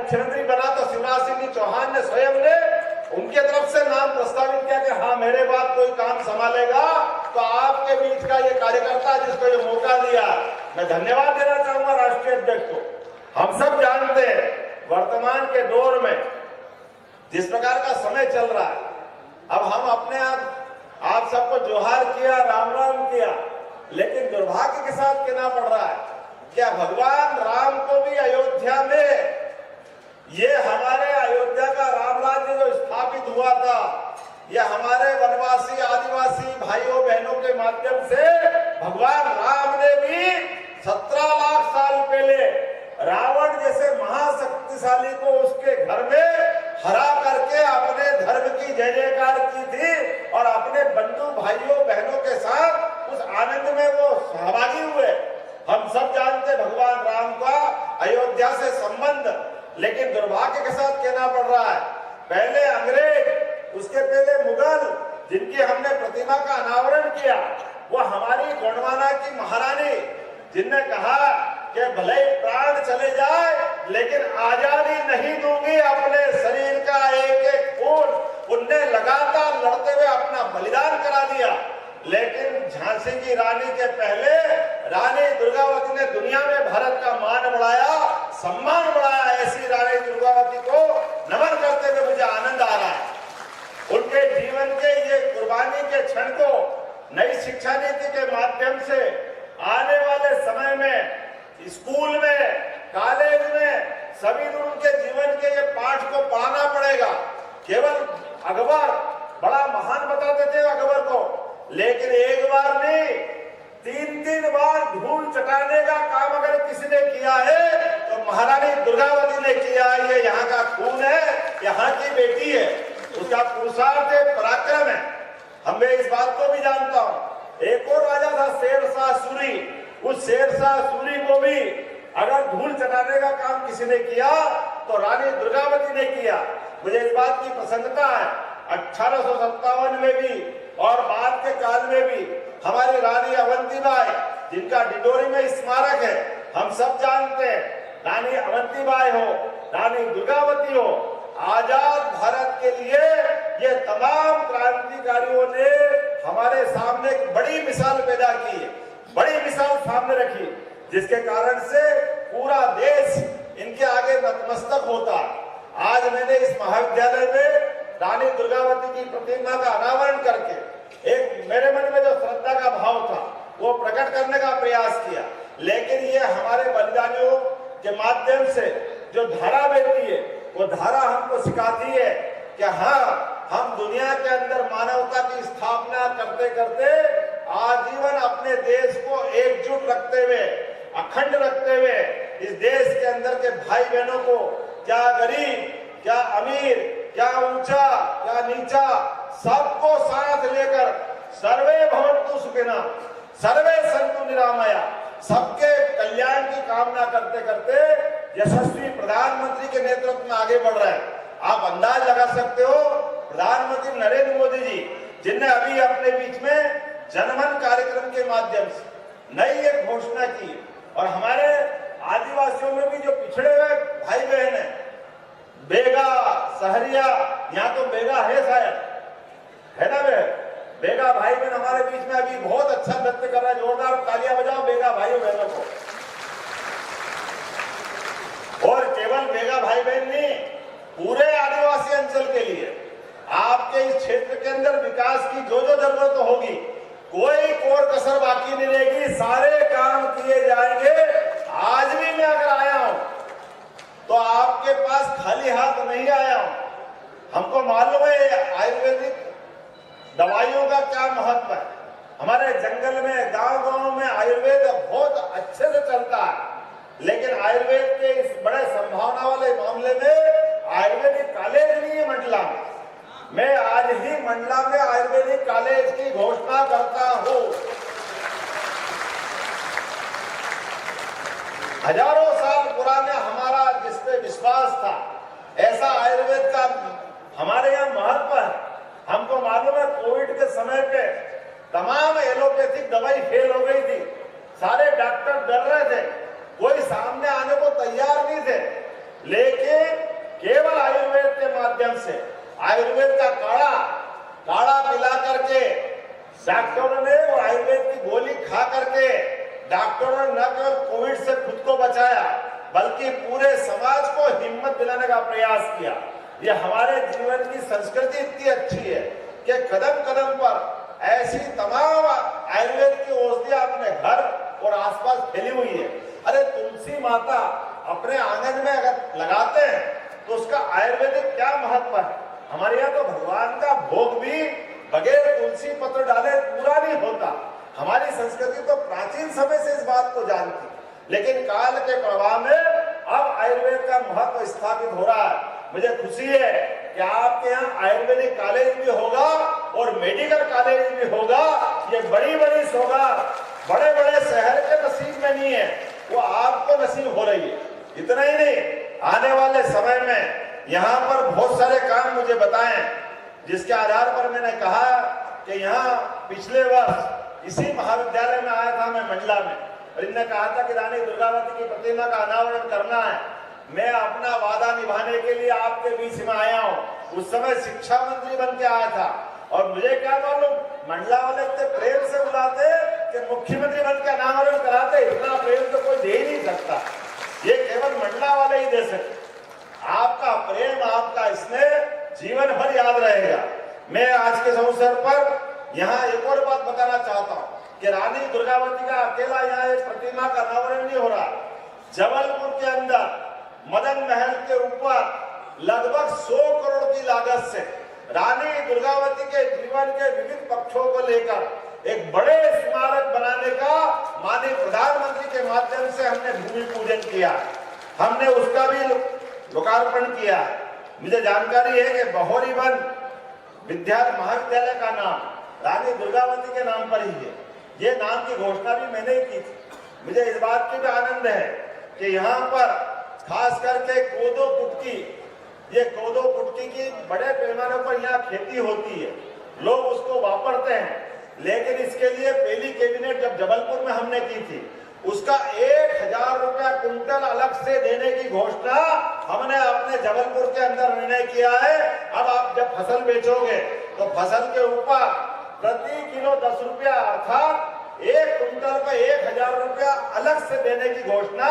मुख्यमंत्री बना तो शिवराज सिंह चौहान ने स्वयं ने उनके तरफ से नाम प्रस्तावित किया कि हाँ मेरे बाद कोई काम संभालेगा, तो आपके बीच का ये कार्यकर्ता जिसको ये मौका दिया, मैं धन्यवाद देना चाहूंगा राष्ट्रीय अध्यक्ष को। हम सब जानते हैं वर्तमान के दौर में जिस प्रकार का समय चल रहा है, अब हम अपने आप सबको जोहार किया, राम राम किया, लेकिन दुर्भाग्य के साथ कहना पड़ रहा है क्या भगवान राम को भी अयोध्या में, ये हमारे अयोध्या का राम राज्य जो स्थापित हुआ था, ये हमारे वनवासी आदिवासी भाइयों बहनों के माध्यम से भगवान राम ने भी 17 लाख साल पहले रावण जैसे महाशक्तिशाली को उसके घर में हरा करके अपने धर्म की जय जयकार की थी और अपने बंधु भाइयों बहनों के साथ उस आनंद में वो सहभागी हुए। हम सब जानते भगवान राम का अयोध्या से संबंध, लेकिन दुर्भाग्य के साथ कहना पड़ रहा है पहले अंग्रेज, उसके पहले मुगल जिनकी हमने प्रतिमा का अनावरण किया, वो हमारी गोंडवाना की महारानी जिनने कहा कि भले ही प्राण चले जाए लेकिन आजादी नहीं दूंगी अपने शरीर का एक एक खून, उनने लगातार लड़ते हुए अपना बलिदान करा दिया। लेकिन झांसी की रानी के पहले रानी दुर्गावती ने दुनिया में भारत का मान बढ़ाया, सम्मान बढ़ाया। ऐसी रानी दुर्गावती को नमन करते हुए मुझे आनंद आ रहा है। उनके जीवन के ये कुर्बानी के क्षण को नई शिक्षा नीति के माध्यम से आने वाले समय में स्कूल में, कॉलेज में सभी लोग उनके जीवन के ये पाठ को पढ़ाना पड़ेगा। केवल अकबर बड़ा महान बताते थे अकबर को, लेकिन एक बार नहीं 3-3 बार धूल चटाने का काम अगर किसी ने किया है तो महारानी दुर्गावती ने किया। ये यहाँ का खून है, यहाँ की बेटी है, उसका पुरुषार्थ है, पराक्रम है। हम मैं इस बात को भी जानता हूँ। एक और राजा था शेरशाह सूरी, उस शेरशाह सूरी को भी अगर धूल चटाने का काम किसी ने किया तो रानी दुर्गावती ने किया। मुझे इस बात की प्रसन्नता है 1857 में भी और बाद के काल में भी हमारी रानी अवंतीबाई, जिनका डिडोरी में स्मारक है, हम सब जानते हैं, रानी अवंतीबाई हो, रानी दुर्गावती हो, आजाद भारत के लिए ये तमाम क्रांतिकारियों ने हमारे सामने एक बड़ी मिसाल पैदा की है, बड़ी मिसाल सामने रखी, जिसके कारण से पूरा देश इनके आगे नतमस्तक होता। आज मैंने इस महाविद्यालय में रानी दुर्गावती की प्रतिमा का अनावरण करके एक मेरे मन में जो श्रद्धा का भाव था वो प्रकट करने का प्रयास किया। लेकिन ये हमारे बलिदानियों के माध्यम से जो धारा बहती है वो धारा हमको सिखाती है कि हाँ, हम दुनिया के अंदर मानवता की स्थापना करते करते आजीवन अपने देश को एकजुट रखते हुए, अखंड रखते हुए, इस देश के अंदर के भाई बहनों को, क्या गरीब, क्या अमीर, क्या ऊंचा, क्या नीचा, सबको साथ लेकर सर्वे भवन्तु सुखिनः, सर्वे सन्तु निरामया, सबके कल्याण की कामना करते करते यशस्वी प्रधानमंत्री के नेतृत्व में आगे बढ़ रहे हैं। आप अंदाज लगा सकते हो प्रधानमंत्री नरेंद्र मोदी जी, जिनने अभी अपने बीच में जनमन कार्यक्रम के माध्यम से नई एक घोषणा की, और हमारे आदिवासियों में भी जो पिछड़े हुए भाई बहन है, बेगा, सहरिया, यहाँ तो बेगा है शायद, है ना बेगा भाई बहन हमारे बीच में अभी बहुत अच्छा नृत्य कर रहा है। जोरदार तालियां बजाओ बेगा भाइयों बहनों को। और केवल बेगा भाई बहन नहीं, पूरे आदिवासी अंचल के लिए आपके इस क्षेत्र के अंदर विकास की जो जो जरूरत होगी, कोई कोर कसर बाकी नहीं रहेगी, सारे काम किए जाएंगे। आज भी मैं अगर आया हूं तो आपके पास खाली हाथ नहीं आया हूं। हमको मालूम है आयुर्वेदिक दवाइयों का क्या महत्व है। हमारे जंगल में, गांव-गांव में आयुर्वेद बहुत अच्छे से चलता है, लेकिन आयुर्वेद के इस बड़े संभावना वाले मामले में आयुर्वेदिक कॉलेज नहीं है मंडला में। मैं आज ही मंडला में आयुर्वेदिक कॉलेज की घोषणा करता हूं। हजारों साल पुराने हमारा जिस पे विश्वास था, ऐसा आयुर्वेद का हमारे यहाँ महत्व है। हमको मालूम है कोविड के समय पे तमाम एलोपैथिक दवाई फेल हो गई थी, सारे डॉक्टर डर रहे थे, कोई सामने आने को तैयार नहीं थे, लेकिन माध्यम से आयुर्वेद का काढ़ा पिला करके डॉक्टरों ने वो आयुर्वेद की गोली खा करके डॉक्टरों ने न केवल कोविड से खुद को बचाया बल्कि पूरे समाज को हिम्मत दिलाने का प्रयास किया। ये हमारे जीवन की संस्कृति इतनी अच्छी है कि कदम कदम पर ऐसी तमाम आयुर्वेद की औषधियां अपने घर और आसपास फैली हुई है। अरे तुलसी माता अपने आंगन में अगर लगाते हैं तो उसका आयुर्वेदिक क्या महत्व है। हमारे यहाँ तो भगवान का भोग भी बगैर तुलसी पत्र डाले पूरा नहीं होता। हमारी संस्कृति तो प्राचीन समय से इस बात को जानती, लेकिन काल के प्रभाव में अब आयुर्वेद का महत्व स्थापित हो रहा है। मुझे खुशी है कि आपके यहाँ आयुर्वेदिक कॉलेज भी होगा और मेडिकल कॉलेज भी होगा। ये बड़ी बड़ी सौगात बड़े बड़े शहर के नसीब में नहीं है, वो आपको नसीब हो रही है। इतना ही नहीं, आने वाले समय में यहाँ पर बहुत सारे काम मुझे बताएं, जिसके आधार पर मैंने कहा कि यहाँ पिछले वर्ष इसी महाविद्यालय में आया था मैं मंडला में, और इन्होंने कहा था कि रानी दुर्गावती की प्रतिमा का अनावरण करना है। मैं अपना वादा निभाने के लिए आपके बीच में आया हूँ। उस समय शिक्षा मंत्री बन के आया था और मुझे क्या मालूम मंडला वाले इतने प्रेम से बुलाते कि मुख्यमंत्री बन के अनावरण कराते। इतना प्रेम तो कोई दे ही नहीं सकता, ये केवल मंडला वाले ही दे सकते। आपका प्रेम, आपका स्नेह जीवन भर याद रहेगा। मैं आज के अवसर पर यहाँ एक और बात बताना चाहता हूँ कि रानी दुर्गावती का अकेला यहाँ एक प्रतिमा का अनावरण नहीं हो रहा। जबलपुर के अंदर मदन महल के ऊपर लगभग 100 करोड़ की लागत से रानी दुर्गावती के जीवन के विविध पक्षों को लेकर एक बड़े स्मारक बनाने का माननीय प्रधानमंत्री के माध्यम से हमने भूमि पूजन किया। हमने उसका भी लोकार्पण किया। मुझे जानकारी है कि बहोरी वन महाविद्यालय का नाम रानी दुर्गावती के नाम पर ही है। ये नाम की घोषणा भी मैंने ही की थी। मुझे इस बात की भी आनंद है कि यहाँ पर खास करके कोदो कुटकी, ये कोदो कुटकी की बड़े पैमाने पर यहाँ खेती होती है, लोग उसको वापरते हैं। लेकिन इसके लिए पहली कैबिनेट जब जबलपुर में हमने की थी, उसका 1000 रुपया कुंटल अलग से देने की घोषणा हमने अपने जबलपुर के अंदर निर्णय किया है। अब आप जब फसल बेचोगे तो फसल के ऊपर प्रति किलो 10 रुपया अर्थात 1 कुंटल का 1000 रुपया अलग से देने की घोषणा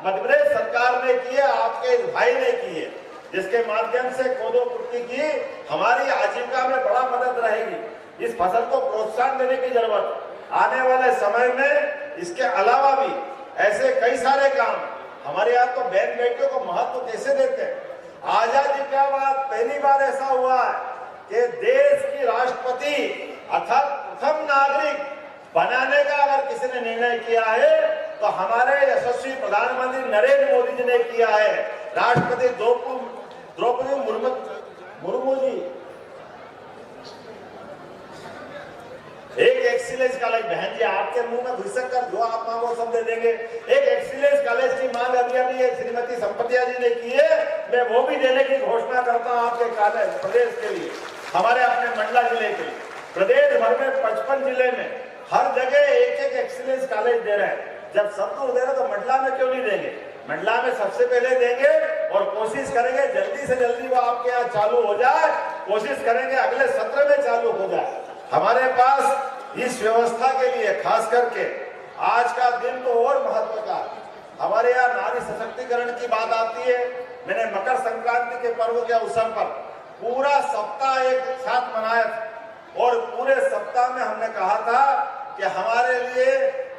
मध्य प्रदेश सरकार ने की है, आपके इस भाई ने की है, जिसके माध्यम से कोदो कुटकी की हमारी आजीविका में बड़ा मदद रहेगी। इस फसल को प्रोत्साहन देने की जरूरत आने वाले समय में। इसके अलावा भी ऐसे कई सारे काम हमारे यहाँ तो बहन बेटियों को महत्व कैसे देते हैं। आजादी के बाद पहली बार ऐसा हुआ है कि देश की राष्ट्रपति अर्थात प्रथम नागरिक बनाने का अगर किसी ने निर्णय किया है तो हमारे यशस्वी प्रधानमंत्री नरेंद्र मोदी जी ने किया है। राष्ट्रपति द्रौपदी मुर्मू जी एक एक्सीलेंस कॉलेज, बहन जी आपके मुंह में घुसक कर जो आप मांगो सब दे देंगे। एक एक्सीलेंस कॉलेज की मांग अभी श्रीमती संपतिया जी ने की है, मैं वो भी देने की घोषणा करता हूँ आपके कॉलेज प्रदेश के लिए, हमारे अपने मंडला जिले के लिए। प्रदेश भर में 55 जिले में हर जगह एक एक्सीलेंस कॉलेज दे रहे हैं। जब सब लोग दे रहे तो मंडला में क्यों नहीं देंगे? मंडला में सबसे पहले देंगे और कोशिश करेंगे जल्दी से जल्दी वो आपके यहाँ चालू हो जाए। कोशिश करेंगे अगले सत्र में चालू हो जाए। हमारे पास इस व्यवस्था के लिए खास करके आज का दिन तो और महत्व का, हमारे यहाँ नारी सशक्तिकरण की बात आती है। मैंने मकर संक्रांति के पर्व के अवसर पर पूरा सप्ताह एक साथ मनाया था और पूरे सप्ताह में हमने कहा था कि हमारे लिए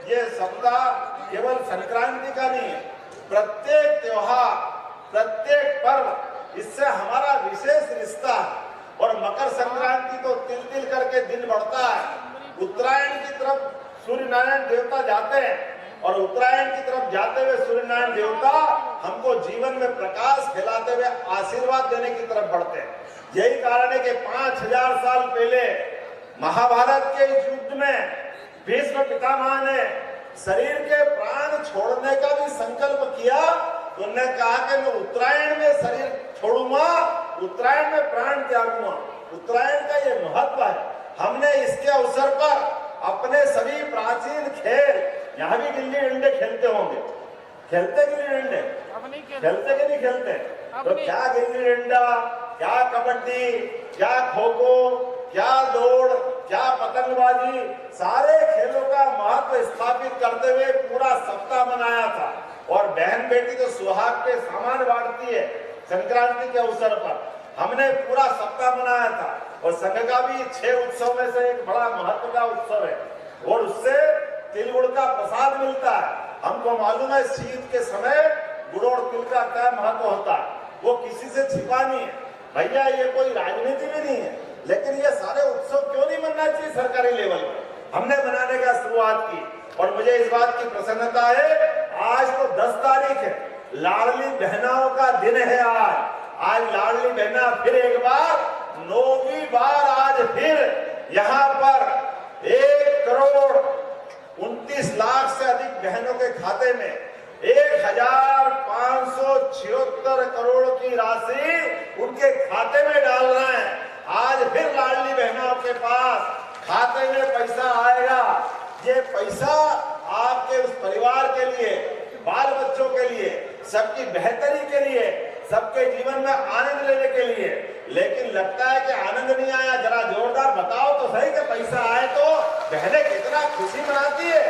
ये सप्ताह केवल संक्रांति का नहीं है, प्रत्येक त्योहार, प्रत्येक पर्व, इससे हमारा विशेष रिश्ता है। और मकर संक्रांति तो तिल तिल करके दिन बढ़ता है। उत्तरायण की तरफ सूर्य नारायण देवता जाते हैं और उत्तरायण की तरफ जाते हुए सूर्य नारायण देवता हमको जीवन में प्रकाश फैलाते हुए आशीर्वाद देने की तरफ बढ़ते हैं। यही कारण है कि 5000 साल पहले महाभारत के इस युद्ध में भीष्म पितामह ने शरीर के प्राण छोड़ने का भी संकल्प किया। तो उन्होंने कहा कि मैं उत्तरायण में शरीर छोड़ूंगा, उत्तरायण में प्राण त्यागूंगा। उत्तरायण का ये महत्व है। हमने इसके अवसर पर अपने सभी प्राचीन खेल, यहाँ भी गिल्ली डंडे खेलते होंगे, खेलते गिल्ली डंडे खेलते कि नहीं खेलते? तो क्या गिल्ली डंडा, क्या कबड्डी, क्या खो खो, क्या दौड़, क्या पतंगबाजी, सारे खेलों का महत्व स्थापित करते हुए पूरा सप्ताह मनाया था। और बहन बेटी तो सुहाग के सामान बांटती है संक्रांति के अवसर पर, हमने पूरा सप्ताह मनाया था। और संघ का भी 6 उत्सव में से एक बड़ा महत्व का उत्सव है और उससे तिल गुड़ का प्रसाद मिलता है। हमको मालूम है शीत के समय गुड़ और तिल का क्या महत्व होता है, वो किसी से छिपा नहीं है भैया, ये कोई राजनीति भी नहीं है। लेकिन ये सारे उत्सव क्यों नहीं मनना चाहिए सरकारी लेवल पर, हमने मनाने का शुरुआत की। और मुझे इस बात की प्रसन्नता है, आज तो 10 तारीख है, लाडली बहनाओं का दिन है। आज लाडली बहना फिर एक बार 9वीं बार आज फिर यहाँ पर 1,29,00,000 से अधिक बहनों के खाते में 1,576 करोड़ की राशि उनके खाते में डाल रहे हैं। आज फिर लाडली बहनों के पास खाते में पैसा आएगा। ये पैसा आपके उस परिवार के लिए, बाल बच्चों के लिए, सबकी बेहतरी के लिए, सबके जीवन में आनंद लेने के लिए। लेकिन लगता है कि आनंद नहीं आया, जरा जोरदार बताओ तो सही कि पैसा आए तो बहनें कितना खुशी मनाती है।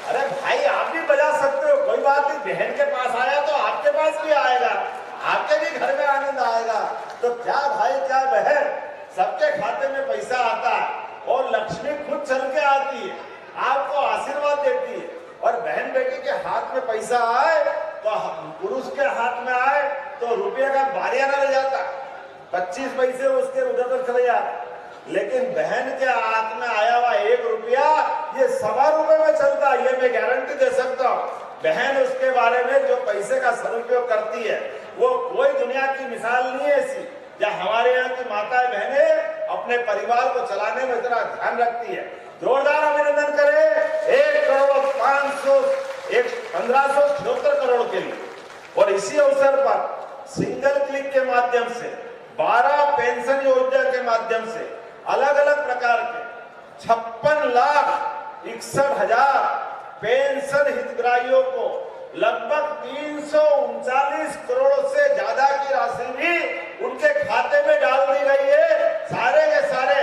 अरे भाई आप भी बजा सकते हो, कोई बात नहीं, बहन के पास आया तो आपके पास भी आएगा, आपके भी घर में आनंद आएगा। तो क्या भाई क्या बहन, सबके खाते में पैसा आता है और लक्ष्मी खुद चल के आती है, आपको आशीर्वाद देती है। और बहन बेटी के हाथ में पैसा आए तो पुरुष के हाथ में आए तो रुपये का बारियाना ले जाता, 25 पैसे उसके उधर तक चले जाते। लेकिन बहन के हाथ में आया हुआ 1 रुपया ये 1.25 रुपए में चलता है, ये मैं गारंटी दे सकता हूँ। बहन उसके बारे में जो पैसे का सदुपयोग करती है वो कोई दुनिया की मिसाल नहीं है ऐसी। या हमारे यहाँ की माताएं बहनें अपने परिवार को चलाने में इतना ध्यान रखती है। जोरदार अभिनंदन करें 1,1576 करोड़ के लिए। और इसी अवसर पर सिंगल क्लिक के माध्यम से 12 पेंशन योजना के माध्यम से अलग अलग प्रकार के 56,61,000 पेंशन हितग्राहियों को लगभग 339 करोड़ से ज्यादा की राशि भी उनके खाते में डाल दी गई है। सारे के सारे,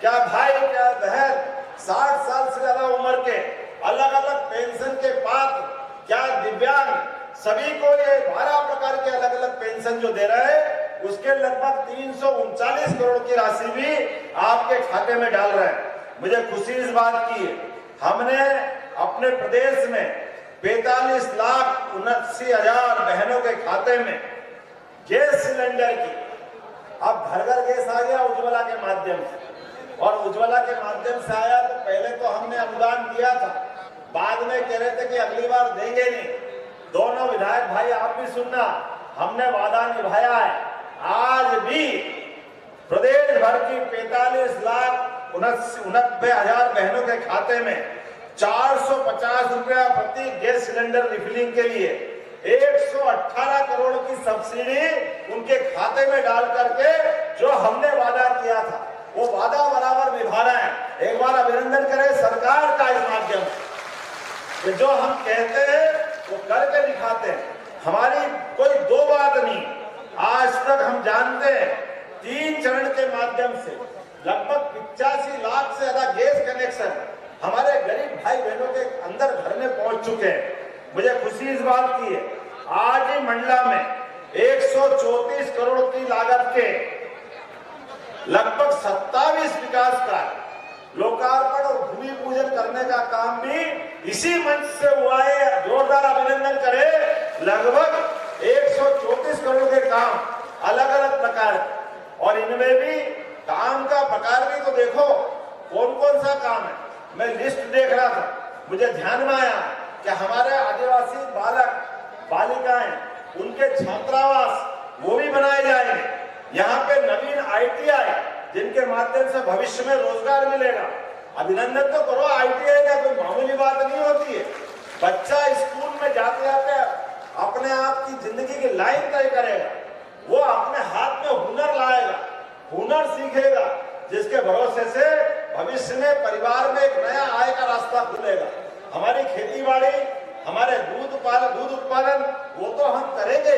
क्या भाई क्या बहन, 60 साल से ज्यादा उम्र के, अलग अलग पेंशन के पात्र, क्या दिव्यांग, सभी को ये 12 प्रकार के अलग अलग पेंशन जो दे रहे हैं उसके लगभग 339 करोड़ की राशि भी आपके खाते में डाल रहे हैं। मुझे खुशी इस बात की है, हमने अपने प्रदेश में 45,79,000 बहनों के खाते में गैस सिलेंडर की, अब घर घर गैस आ गया उज्ज्वला के माध्यम से। और उज्ज्वला के माध्यम से आया तो पहले तो हमने अनुदान दिया था, बाद में कह रहे थे कि अगली बार देंगे नहीं। दोनों विधायक भाई आप भी सुनना, हमने वादा निभाया है। आज भी प्रदेश भर की 45,89,000 बहनों के खाते में 450 रुपया प्रति गैस सिलेंडर रिफिलिंग के लिए 118 करोड़ की सब्सिडी उनके खाते में डाल करके जो हमने वादा किया था वो वादा बराबर निभा रहे हैं। एक बार अभिनंदन करें सरकार का इस माध्यम से, जो हम कहते हैं वो करके दिखाते हैं। हमारी कोई दो बात नहीं, आज तक हम जानते हैं 3 चरण के माध्यम से लगभग 85 लाख से ज्यादा गैस कनेक्शन हमारे गरीब भाई बहनों के अंदर घर में पहुंच चुके हैं। मुझे खुशी इस बात की है, आज ही मंडला में 134 करोड़ की लागत के लगभग 27 विकास कार्य लोकार्पण और भूमि पूजन करने का काम भी इसी मंच से हुआ है। जोरदार अभिनंदन करें, लगभग 134 करोड़ के काम अलग अलग प्रकार, और इनमें भी काम का प्रकार भी तो देखो कौन कौन सा काम है। मैं लिस्ट देख रहा था, मुझे ध्यान में आया कि हमारे आदिवासी बालक बालिकाएं, उनके छात्रावास वो भी बनाए जाएंगे। यहाँ पे नवीन ITI जिनके माध्यम से भविष्य में रोजगार मिलेगा। अभिनंदन तो करो, ITI का कोई मामूली बात नहीं होती है। बच्चा स्कूल में जाते जाते अपने आप की जिंदगी की लाइन तय करेगा, वो अपने हाथ में हुनर लाएगा, हुनर सीखेगा, जिसके भरोसे से भविष्य में परिवार में एक नया आय का रास्ता खुलेगा। हमारी खेती बाड़ी, हमारे दूध उत्पादन वो तो हम करेंगे,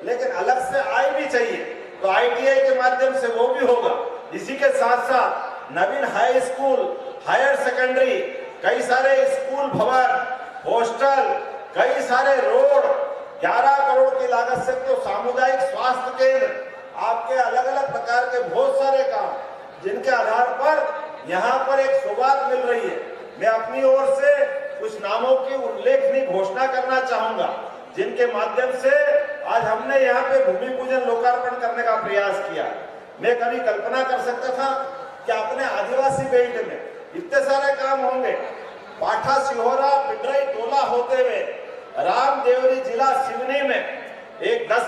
लेकिन अलग से आय भी चाहिए। तो ITI के माध्यम से वो भी होगा। इसी के साथ साथ नवीन हाई स्कूल, हायर सेकेंडरी, कई सारे स्कूल भवन, हॉस्टल, कई सारे रोड, 11 करोड़ की लागत से तो सामुदायिक स्वास्थ्य केंद्र, आपके अलग अलग प्रकार के बहुत सारे काम, जिनके आधार पर यहाँ पर एक सौगात मिल रही है। मैं अपनी ओर से कुछ नामों की उल्लेखनीय घोषणा करना चाहूंगा, जिनके माध्यम से आज हमने यहाँ पे भूमि पूजन लोकार्पण करने का प्रयास किया। मैं कभी कल्पना कर सकता था कि अपने आदिवासी बेल्ट में इतने सारे काम होंगे। पाठा, सिहोरा, पिडरई, टोला होते हुए रामदेवरी जिला सिवनी में एक 10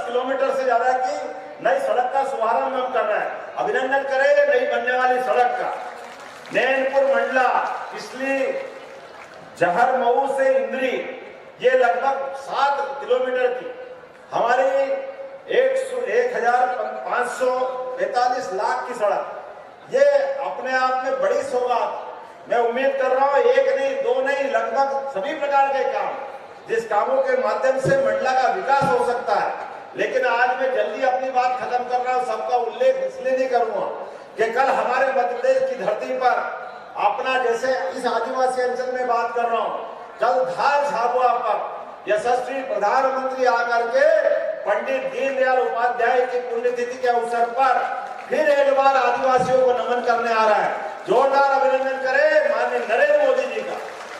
किलोमीटर से ज्यादा की नई सड़क का शुभारंभ हम कर रहे हैं। अभिनंदन करें नई बनने वाली सड़क का। नैनपुर मंडला, पिछली जहर मऊ से इंद्री, ये लगभग 7 किलोमीटर की हमारी 1,545 लाख की सड़क, ये अपने आप में बड़ी सौगात। मैं उम्मीद कर रहा हूं एक नहीं, दो नहीं, लगभग सभी प्रकार के काम, जिस कामों के माध्यम से मंडला का विकास हो सकता है। लेकिन आज मैं जल्दी अपनी बात खत्म कर रहा हूं, सबका उल्लेख इसलिए नहीं करूंगा कि कल हमारे मध्य प्रदेश की धरती पर अपना, जैसे इस आदिवासी अंचल में बात कर रहा हूं, कल धार झाबुआ पर यशस्वी प्रधानमंत्री आकर के पंडित दीनदयाल उपाध्याय की पुण्यतिथि के अवसर पर फिर एक बार आदिवासियों को नमन करने आ रहा है। जोरदार अभिनंदन करें माननीय नरेंद्र मोदी जी का,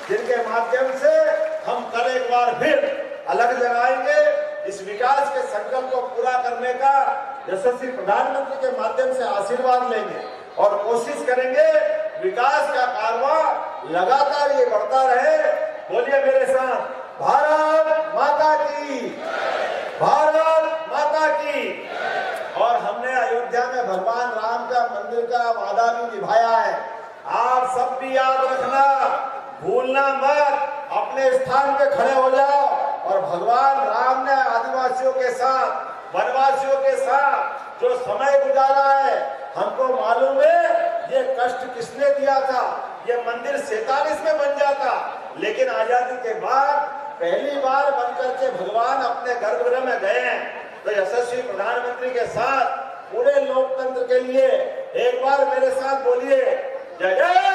जिनके माध्यम से हम कल एक बार फिर अलग लगाएंगे। इस विकास के संकल्प को पूरा करने का यशस्वी प्रधानमंत्री के माध्यम से आशीर्वाद लेंगे और कोशिश करेंगे विकास का कारवां लगातार ये बढ़ता रहे। बोलिए मेरे साथ, भारत माता की, भारत माता की। और हमने अयोध्या में भगवान राम का मंदिर का वादा भी निभाया है। आप सब भी याद रखना, भूलना मत, अपने स्थान पे खड़े हो जाओ। और भगवान राम ने आदिवासियों के साथ, वनवासियों के साथ जो समय गुजारा है, हमको मालूम है ये कष्ट किसने दिया था। ये मंदिर 47 में बन जाता, लेकिन आजादी के बाद पहली बार बनकर के भगवान अपने गर्भगृह में गए हैं। तो यशस्वी प्रधानमंत्री के साथ पूरे लोकतंत्र के लिए एक बार मेरे साथ बोलिए, जय जय